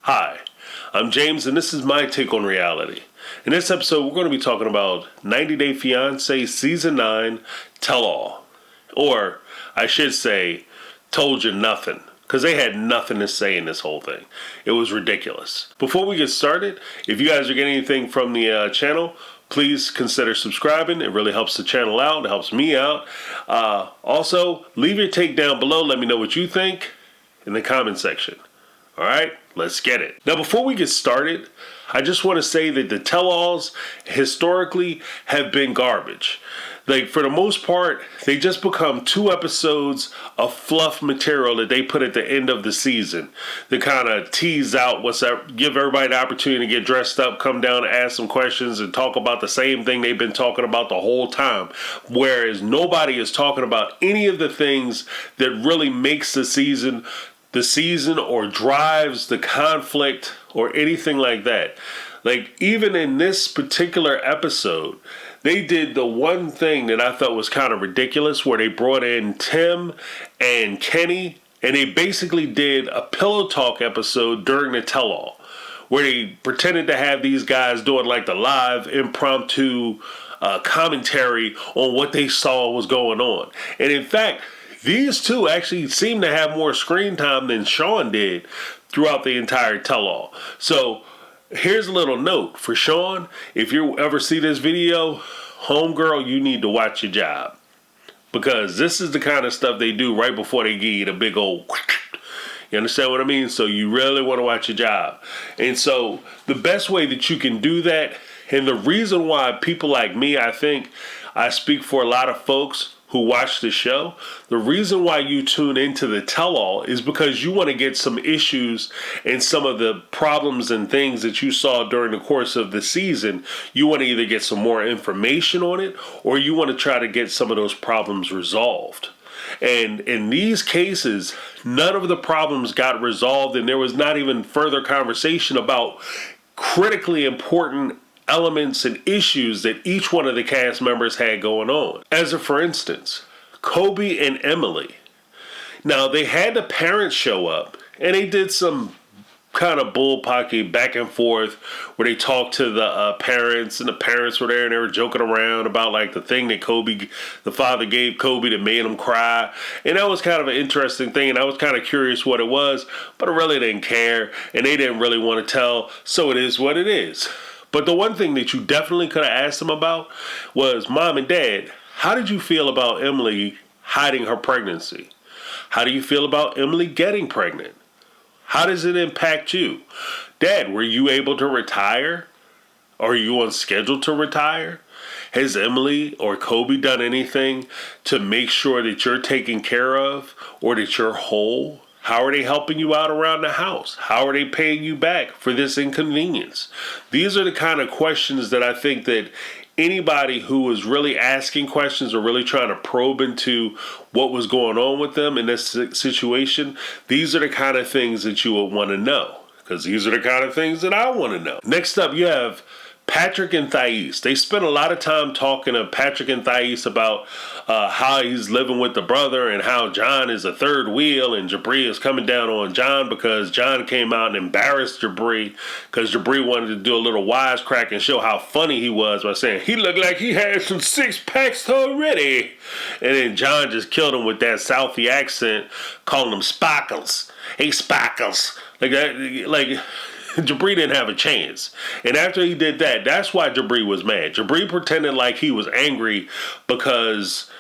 Hi, I'm James, and this is my take on reality. In this episode, we're going to be talking about 90 Day Fiance Season 9 Tell All. Or, I should say, Told You Nothing. Because they had nothing to say in this whole thing. It was ridiculous. Before we get started, if you guys are getting anything from the channel, please consider subscribing. It really helps the channel out. It helps me out. Also, leave your take down below. Let me know what you think in the comment section. All right, let's get it. Now, before we get started, I just want to say that the tell-alls historically have been garbage. Like, for the most part, they just become 2 episodes of fluff material that they put at the end of the season to kind of tease out what's up, give everybody the opportunity to get dressed up, come down and ask some questions and talk about the same thing they've been talking about the whole time. Whereas nobody is talking about any of the things that really makes the season or drives the conflict or anything like that. Like, even in this particular episode, they did the one thing that I thought was kind of ridiculous, where they brought in Tim and Kenny, and they basically did a pillow talk episode during the tell-all, where they pretended to have these guys doing like the live impromptu commentary on what they saw was going on. And in fact, these two actually seem to have more screen time than Shaun did throughout the entire tell-all. So here's a little note for Shaun. If you ever see this video, homegirl, you need to watch your job. Because this is the kind of stuff they do right before they give you the big old... You understand what I mean? So you really want to watch your job. And so the best way that you can do that, and the reason why people like me, I think I speak for a lot of folks who watch the show, the reason why you tune into the tell-all is because you want to get some issues and some of the problems and things that you saw during the course of the season. You want to either get some more information on it, or you want to try to get some of those problems resolved. And in these cases, none of the problems got resolved, and there was not even further conversation about critically important elements and issues that each one of the cast members had going on. As a for instance, Kobe and Emily. Now, they had the parents show up, and they did some kind of bullpocky back and forth where they talked to the parents, and the parents were there and they were joking around about like the thing that the father gave Kobe that made him cry. And that was kind of an interesting thing, and I was kind of curious what it was, but I really didn't care, and they didn't really want to tell, so it is what it is. But the one thing that you definitely could have asked them about was, Mom and Dad, how did you feel about Emily hiding her pregnancy? How do you feel about Emily getting pregnant? How does it impact you? Dad, were you able to retire? Are you on schedule to retire? Has Emily or Kobe done anything to make sure that you're taken care of or that you're whole? How are they helping you out around the house? How are they paying you back for this inconvenience? These are the kind of questions that I think that anybody who is really asking questions or really trying to probe into what was going on with them in this situation, these are the kind of things that you would want to know. Because these are the kind of things that I want to know. Next up, you have Patrick and Thais. They spent a lot of time talking to Patrick and Thais about how he's living with the brother and how John is a third wheel, and Jabri is coming down on John because John came out and embarrassed Jabri because Jabri wanted to do a little wisecrack and show how funny he was by saying he looked like he had some 6-packs already. And then John just killed him with that Southie accent, calling him Sparkles. Hey, Sparkles. Like that, Jabri didn't have a chance. And after he did that, that's why Jabri was mad. Jabri pretended like he was angry because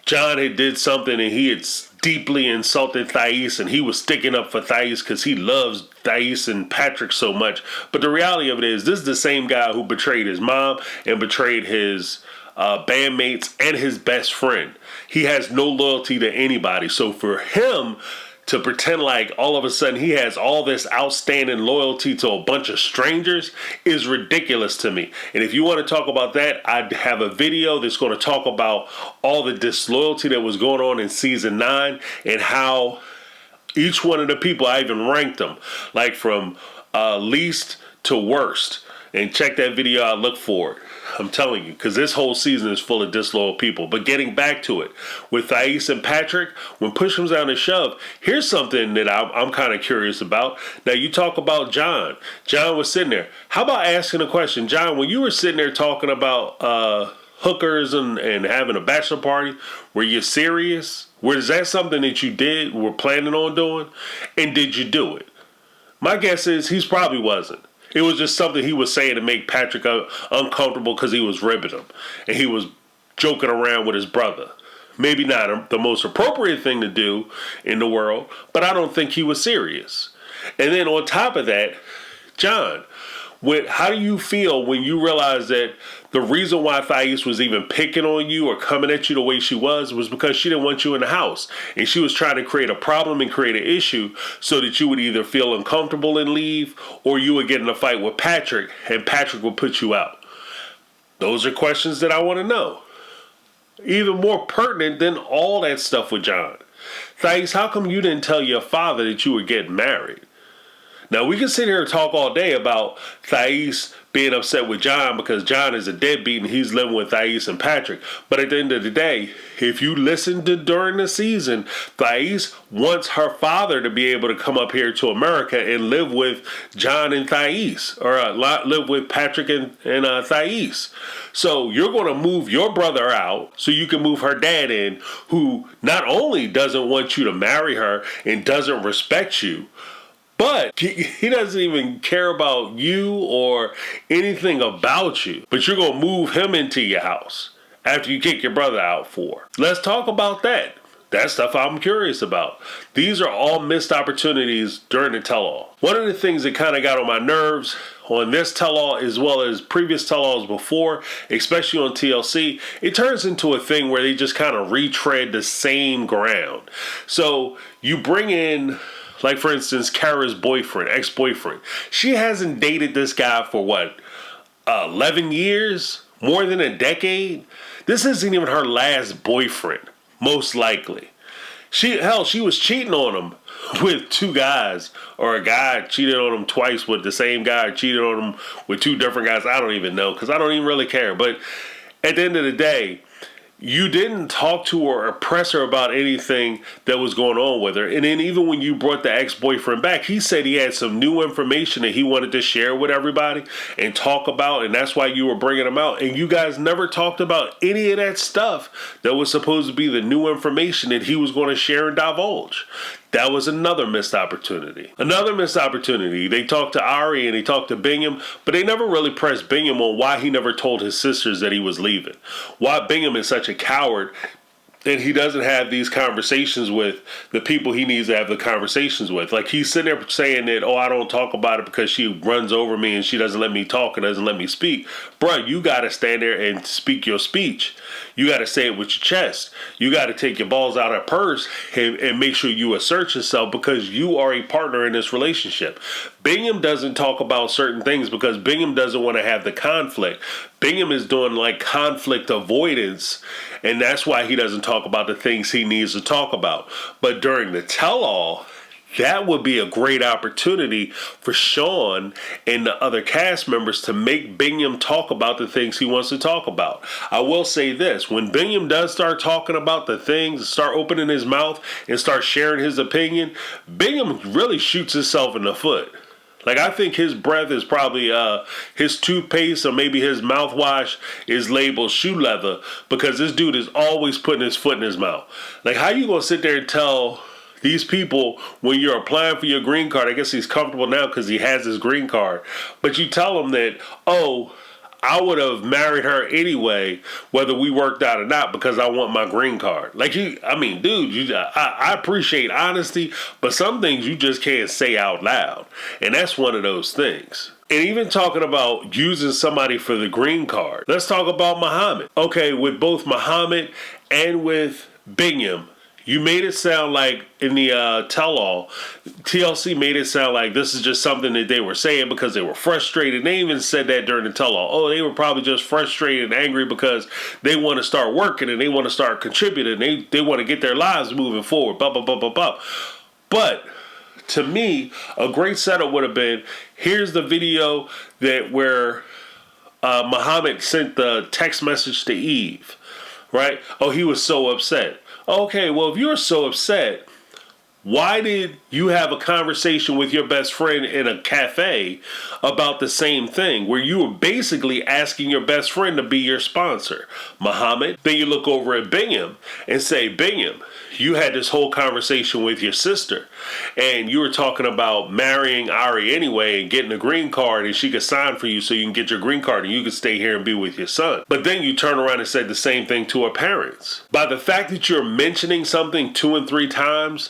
John had did something and he had deeply insulted Thais, and he was sticking up for Thais because he loves Thais and Patrick so much. But the reality of it is, this is the same guy who betrayed his mom and betrayed his bandmates and his best friend. He has no loyalty to anybody. So for him to pretend like all of a sudden he has all this outstanding loyalty to a bunch of strangers is ridiculous to me. And if you want to talk about that, I have a video that's going to talk about all the disloyalty that was going on in season 9 and how each one of the people, I even ranked them, like from least to worst. And check that video out, look for it. I'm telling you, because this whole season is full of disloyal people. But getting back to it, with Thais and Patrick, when push comes down to shove, here's something that I'm kind of curious about. Now, you talk about John. John was sitting there. How about asking a question? John, when you were sitting there talking about hookers and having a bachelor party, were you serious? Was that something that you did, were planning on doing? And did you do it? My guess is he's probably wasn't. It was just something he was saying to make Patrick uncomfortable because he was ribbing him. And he was joking around with his brother. Maybe not the most appropriate thing to do in the world, but I don't think he was serious. And then on top of that, John, how do you feel when you realize that the reason why Thais was even picking on you or coming at you the way she was because she didn't want you in the house. And she was trying to create a problem and create an issue so that you would either feel uncomfortable and leave, or you would get in a fight with Patrick and Patrick would put you out. Those are questions that I want to know. Even more pertinent than all that stuff with John. Thais, how come you didn't tell your father that you were getting married? Now, we can sit here and talk all day about Thais being upset with John because John is a deadbeat and he's living with Thais and Patrick. But at the end of the day, if you listen to during the season, Thais wants her father to be able to come up here to America and live with John and Thais, or live with Patrick and Thais. So you're going to move your brother out so you can move her dad in, who not only doesn't want you to marry her and doesn't respect you, but he doesn't even care about you or anything about you. But you're going to move him into your house after you kick your brother out for. Let's talk about that. That's stuff I'm curious about. These are all missed opportunities during the tell-all. One of the things that kind of got on my nerves on this tell-all, as well as previous tell-alls before, especially on TLC, it turns into a thing where they just kind of retread the same ground. So you bring in, like, for instance, Kara's boyfriend, ex-boyfriend. She hasn't dated this guy for, 11 years? More than a decade? This isn't even her last boyfriend, most likely. She was cheating on him with two guys, or a guy cheated on him twice with the same guy, or cheated on him with two different guys. I don't even know, because I don't even really care. But at the end of the day, you didn't talk to her or press her about anything that was going on with her. And then even when you brought the ex-boyfriend back, he said he had some new information that he wanted to share with everybody and talk about, and that's why you were bringing him out. And you guys never talked about any of that stuff that was supposed to be the new information that he was going to share and divulge. That was another missed opportunity. Another missed opportunity. They talked to Ari and they talked to Bingham, but they never really pressed Bingham on why he never told his sisters that he was leaving. Why Bingham is such a coward and he doesn't have these conversations with the people he needs to have the conversations with. Like, he's sitting there saying that, I don't talk about it because she runs over me and she doesn't let me talk and doesn't let me speak. Bruh, you got to stand there and speak your speech. You got to say it with your chest. You got to take your balls out of purse and make sure you assert yourself, because you are a partner in this relationship. Bingham doesn't talk about certain things because Bingham doesn't want to have the conflict. Bingham is doing like conflict avoidance, and that's why he doesn't talk about the things he needs to talk about. But during the tell-all, that would be a great opportunity for Shaun and the other cast members to make Bingham talk about the things he wants to talk about. I will say this, when Bingham does start talking about the things, start opening his mouth and start sharing his opinion, Bingham really shoots himself in the foot. Like, I think his breath is probably, his toothpaste or maybe his mouthwash is labeled shoe leather, because this dude is always putting his foot in his mouth. Like, how you gonna sit there and tell these people when you're applying for your green card? I guess he's comfortable now because he has his green card. But you tell them that, I would have married her anyway, whether we worked out or not, because I want my green card. Like, I appreciate honesty, but some things you just can't say out loud. And that's one of those things. And even talking about using somebody for the green card, let's talk about Muhammad. Okay, with both Muhammad and with Bingham, you made it sound like in the tell-all, TLC made it sound like this is just something that they were saying because they were frustrated. They even said that during the tell-all. They were probably just frustrated and angry because they want to start working and they want to start contributing. They want to get their lives moving forward. Blah, blah, blah, blah, blah. But To me, a great setup would have been, here's the video where Muhammad sent the text message to Eve, right? Oh, he was so upset. Okay, well, if you're so upset, why did you have a conversation with your best friend in a cafe about the same thing, where you were basically asking your best friend to be your sponsor, Muhammad? Then you look over at Bingham and say, Bingham, you had this whole conversation with your sister, and you were talking about marrying Ari anyway and getting a green card, and she could sign for you so you can get your green card and you can stay here and be with your son. But then you turn around and said the same thing to her parents. By the fact that you're mentioning something 2 and 3 times,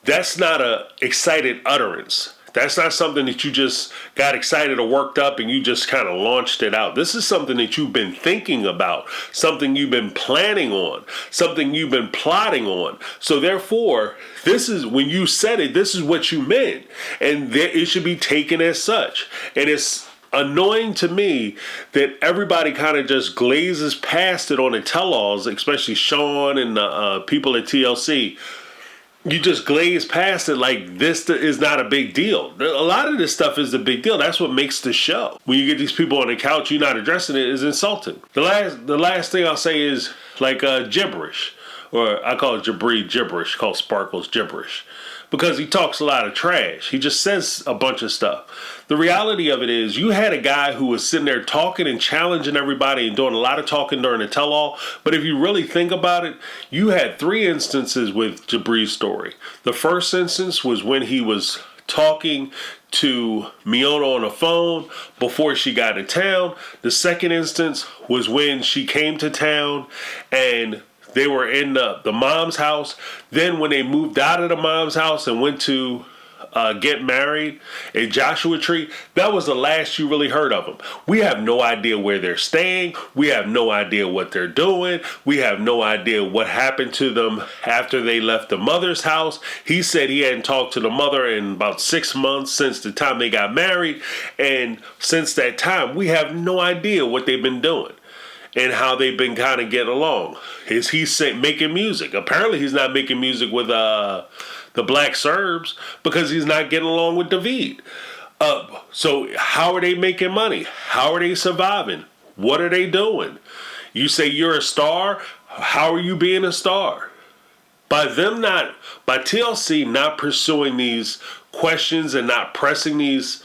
that's not a excited utterance. That's not something that you just got excited or worked up and you just kind of launched it out. This is something that you've been thinking about, something you've been planning on, something you've been plotting on. So therefore, this is, when you said it, this is what you meant. And it should be taken as such. And it's annoying to me that everybody kind of just glazes past it on the tell-alls, especially Shaun and the people at TLC. You just glaze past it like this is not a big deal. A lot of this stuff is a big deal. That's what makes the show. When you get these people on the couch, you're not addressing it, is insulting. The last thing I'll say is like gibberish, or I call it Jabri gibberish, called Sparkles gibberish, because he talks a lot of trash. He just says a bunch of stuff. The reality of it is, you had a guy who was sitting there talking and challenging everybody and doing a lot of talking during the tell-all. But if you really think about it, you had 3 instances with Jabri's story. The first instance was when he was talking to Miona on the phone before she got to town. The second instance was when she came to town and they were in the mom's house. Then when they moved out of the mom's house and went to get married at Joshua Tree, that was the last you really heard of them. We have no idea where they're staying. We have no idea what they're doing. We have no idea what happened to them after they left the mother's house. He said he hadn't talked to the mother in about 6 months since the time they got married. And since that time, we have no idea what they've been doing and how they've been kind of getting along. Is he making music? Apparently he's not making music with the Black Serbs because he's not getting along with David. So how are they making money? How are they surviving? What are they doing? You say you're a star. How are you being a star? By TLC not pursuing these questions and not pressing these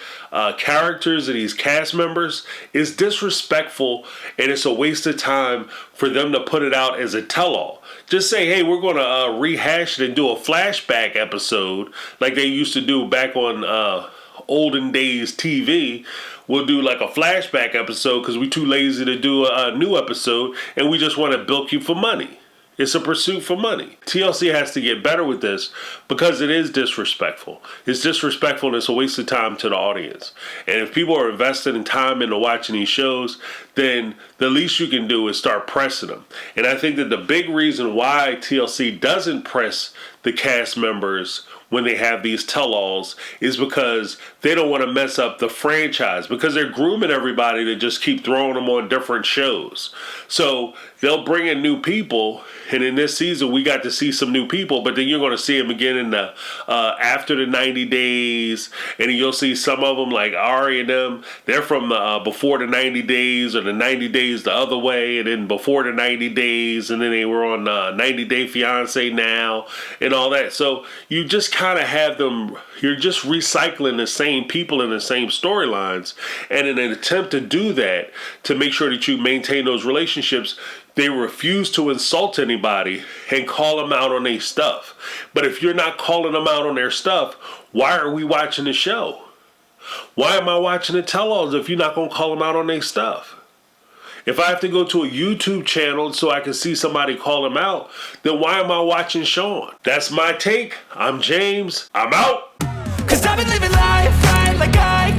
characters and these cast members is disrespectful, and it's a waste of time for them to put it out as a tell-all. Just say, hey, we're going to rehash it and do a flashback episode like they used to do back on olden days TV. We'll do like a flashback episode because we're too lazy to do a new episode and we just want to bilk you for money. It's a pursuit for money. TLC has to get better with this because it is disrespectful. It's disrespectful and it's a waste of time to the audience. And if people are invested in time into watching these shows, then the least you can do is start pressing them. And I think that the big reason why TLC doesn't press the cast members when they have these tell-alls is because they don't want to mess up the franchise, because they're grooming everybody to just keep throwing them on different shows. So they'll bring in new people, and in this season we got to see some new people, but then you're going to see them again in the after the 90 days, and then you'll see some of them like Ari and them, they're from before the 90 days or the 90 days the other way, and then before the 90 days, and then they were on 90 Day Fiance now and all that. So you just kind of have them, you're just recycling the same people in the same storylines, and in an attempt to do that, to make sure that you maintain those relationships, they refuse to insult anybody and call them out on their stuff. But if you're not calling them out on their stuff, why are we watching the show? Why am I watching the tell-alls if you're not going to call them out on their stuff? If I have to go to a YouTube channel so I can see somebody call him out, then why am I watching Shaun? That's my take. I'm James. I'm out. 'Cause I've been living life right like I